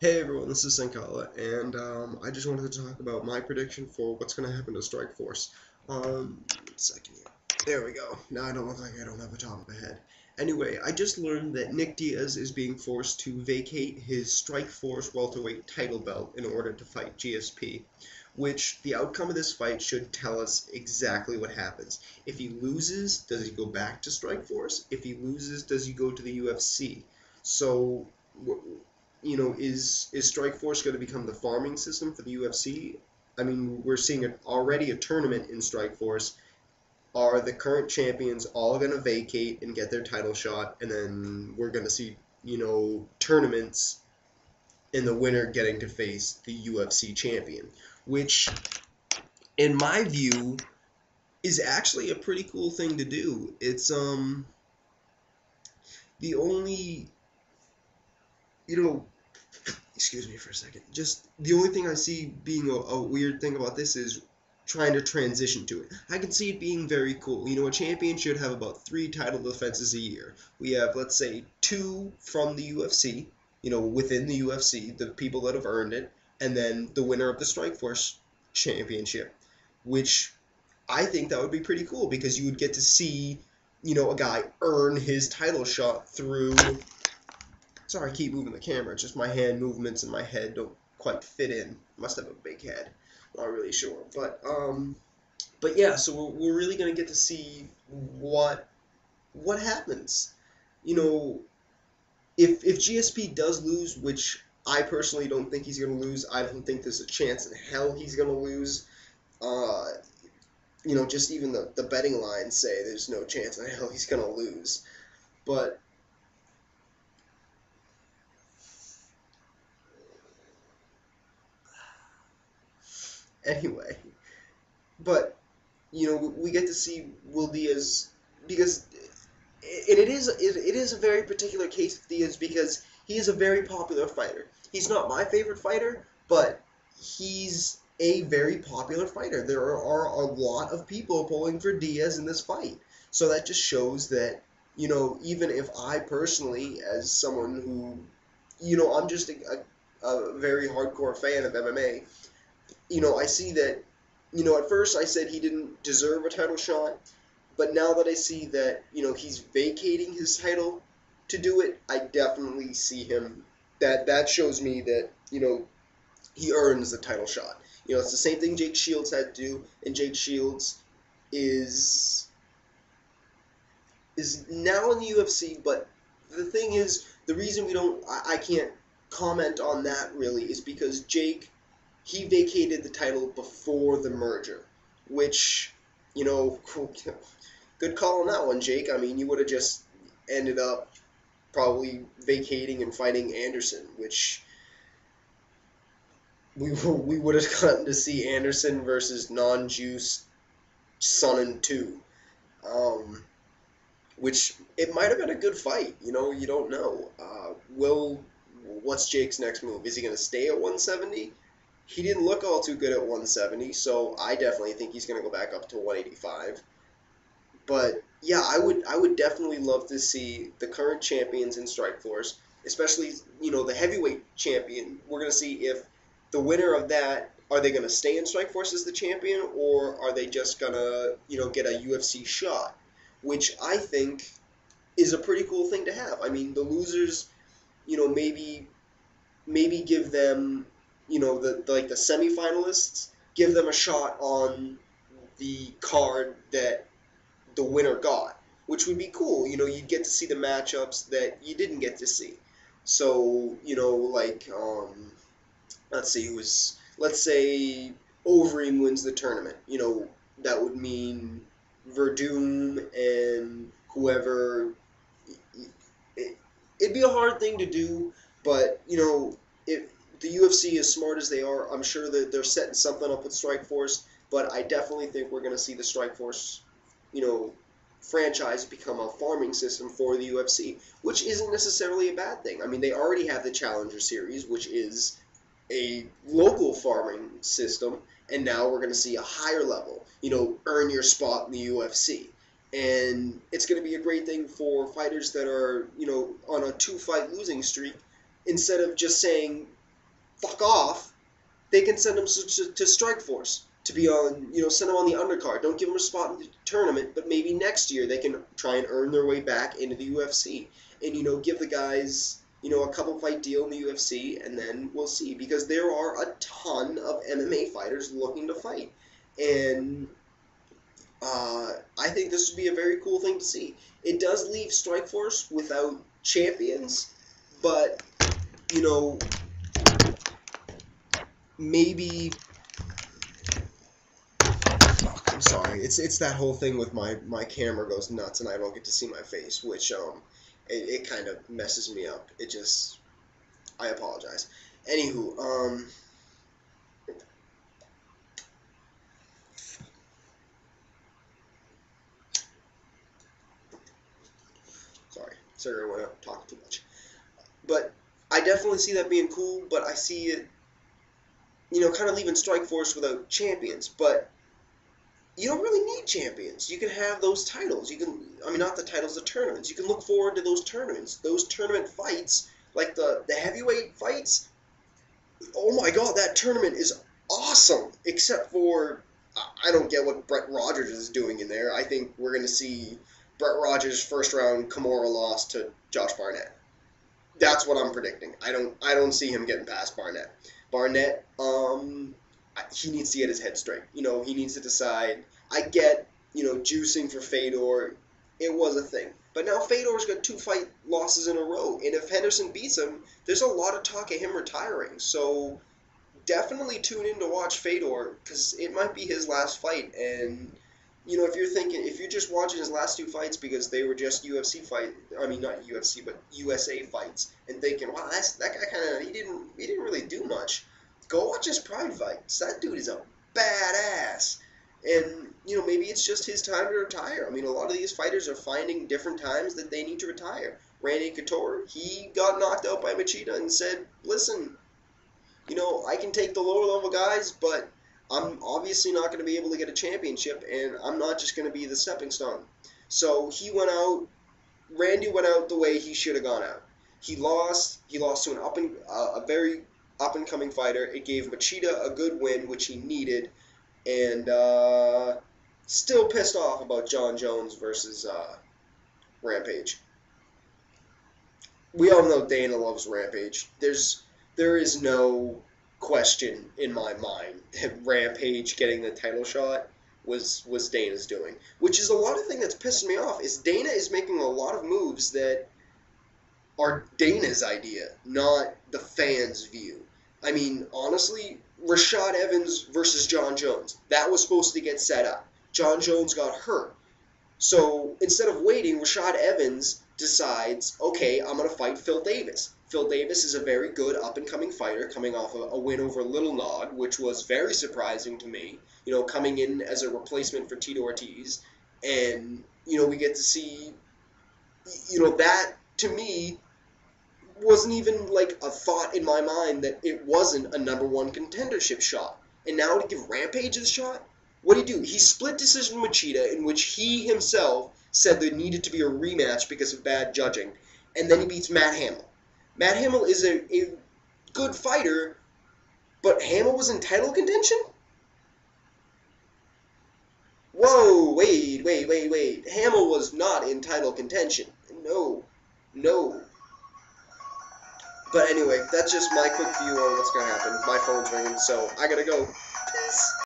Hey everyone, this is Sankala, and I just wanted to talk about my prediction for what's going to happen to Strikeforce. 1 second here. There we go. Now I don't look like I don't have a top of my head. Anyway, I just learned that Nick Diaz is being forced to vacate his Strikeforce welterweight title belt in order to fight GSP, which the outcome of this fight should tell us exactly what happens. If he loses, does he go back to Strikeforce? If he loses, does he go to the UFC? So is Strikeforce going to become the farming system for the UFC? I mean, we're seeing already a tournament in Strikeforce. Are the current champions all going to vacate and get their title shot, and then we're going to see, tournaments and the winner getting to face the UFC champion, which, in my view, is actually a pretty cool thing to do. It's the only, you know, excuse me for a second. Just the only thing I see being a weird thing about this is trying to transition to it. I can see it being very cool. A champion should have about 3 title defenses a year. We have, let's say, 2 from the UFC, within the UFC, the people that have earned it, and then the winner of the Strikeforce championship, which I think that would be pretty cool because you would get to see, a guy earn his title shot through. Sorry, I keep moving the camera. It's just my hand movements and my head don't quite fit in. Must have a big head. Not really sure, but yeah. So we're really gonna get to see what happens. You know, if GSP does lose, which I personally don't think he's gonna lose. I don't think there's a chance in hell he's gonna lose. Uh, just even the betting lines say there's no chance in hell he's gonna lose. But anyway, but we get to see Will Diaz because, and it is a very particular case of Diaz because he is a very popular fighter. He's not my favorite fighter, but he's a very popular fighter. There are a lot of people pulling for Diaz in this fight, so that just shows that even if I personally, as someone who I'm just a very hardcore fan of MMA. I see that, at first I said he didn't deserve a title shot, but now that I see that, he's vacating his title to do it, I definitely see him. That shows me that, he earns the title shot. It's the same thing Jake Shields had to do, and Jake Shields is now in the UFC, but the thing is, the reason I can't comment on that really is because Jake, he vacated the title before the merger, which, good call on that one, Jake. I mean, you would have just ended up probably vacating and fighting Anderson, which we would have gotten to see Anderson versus non-juice Sonnen 2, which it might have been a good fight. You don't know. What's Jake's next move? Is he going to stay at 170? He didn't look all too good at 170, so I definitely think he's going to go back up to 185. But yeah, I would definitely love to see the current champions in Strikeforce, especially the heavyweight champion. We're going to see if the winner of that, are they going to stay in Strikeforce as the champion, or are they just going to get a UFC shot, which I think is a pretty cool thing to have. I mean, the losers, maybe give them, the semifinalists, give them a shot on the card that the winner got, which would be cool. You'd get to see the matchups that you didn't get to see. So, let's say Overeem wins the tournament. That would mean Verdum and whoever. It'd be a hard thing to do, but, if the UFC, as smart as they are, I'm sure that they're setting something up with Strikeforce, but I definitely think we're going to see the Strikeforce, franchise become a farming system for the UFC, which isn't necessarily a bad thing. I mean, they already have the Challenger Series, which is a local farming system, and now we're going to see a higher level, earn your spot in the UFC. And it's going to be a great thing for fighters that are, on a 2-fight losing streak, instead of just saying, fuck off, they can send him to Strikeforce to be on, send him on the undercard. Don't give him a spot in the tournament, but maybe next year they can try and earn their way back into the UFC and, give the guys, a couple fight deal in the UFC, and then we'll see, because there are a ton of MMA fighters looking to fight, and I think this would be a very cool thing to see. It does leave Strikeforce without champions, but, maybe. I'm sorry. It's that whole thing with my camera goes nuts and I don't get to see my face, which it kind of messes me up. I apologize. Anywho, sorry I went out talking too much. But I definitely see that being cool, but I see it, kind of leaving Strikeforce without champions, but you don't really need champions. You can have those titles. Not the titles, the tournaments. You can look forward to those tournaments. Those tournament fights, like the heavyweight fights, oh my god, that tournament is awesome. Except for, I don't get what Brett Rogers is doing in there. I think we're going to see Brett Rogers' first round Kimura loss to Josh Barnett. That's what I'm predicting. I don't see him getting past Barnett. Barnett, he needs to get his head straight. He needs to decide. I get, juicing for Fedor. It was a thing. But now Fedor's got 2 fight losses in a row. And if Henderson beats him, there's a lot of talk of him retiring. So definitely tune in to watch Fedor, because it might be his last fight. And, if you're just watching his last 2 fights because they were just UFC fight, not UFC, but USA fights, and thinking, wow, that guy kind of, he didn't really do much. Go watch his Pride fights. That dude is a badass. And, maybe it's just his time to retire. A lot of these fighters are finding different times that they need to retire. Randy Couture, he got knocked out by Machida and said, listen, I can take the lower level guys, but I'm obviously not going to be able to get a championship, and I'm not just going to be the stepping stone. So Randy went out the way he should have gone out. He lost to a very up-and-coming fighter. It gave Machida a good win, which he needed, and still pissed off about John Jones versus Rampage. We all know Dana loves Rampage. There is no question in my mind that Rampage getting the title shot was Dana's doing, which is a lot of thing that's pissing me off. Is Dana is making a lot of moves that are Dana's idea, not the fans' view. Honestly, Rashad Evans versus John Jones, that was supposed to get set up. John Jones got hurt. So instead of waiting, Rashad Evans decides, okay, I'm going to fight Phil Davis. Phil Davis is a very good up-and-coming fighter, coming off a win over Little Nog, which was very surprising to me, coming in as a replacement for Tito Ortiz. And, we get to see, that, to me, wasn't even, like, a thought in my mind that it wasn't a number 1 contendership shot. And now to give Rampage this shot? What did he do? He split decision Machida, in which he himself said there needed to be a rematch because of bad judging. And then he beats Matt Hamill. Matt Hamill is a good fighter, but Hamill was in title contention? Whoa, wait. Hamill was not in title contention. No. But anyway, that's just my quick view on what's going to happen. My phone's ringing, so I gotta go. Peace.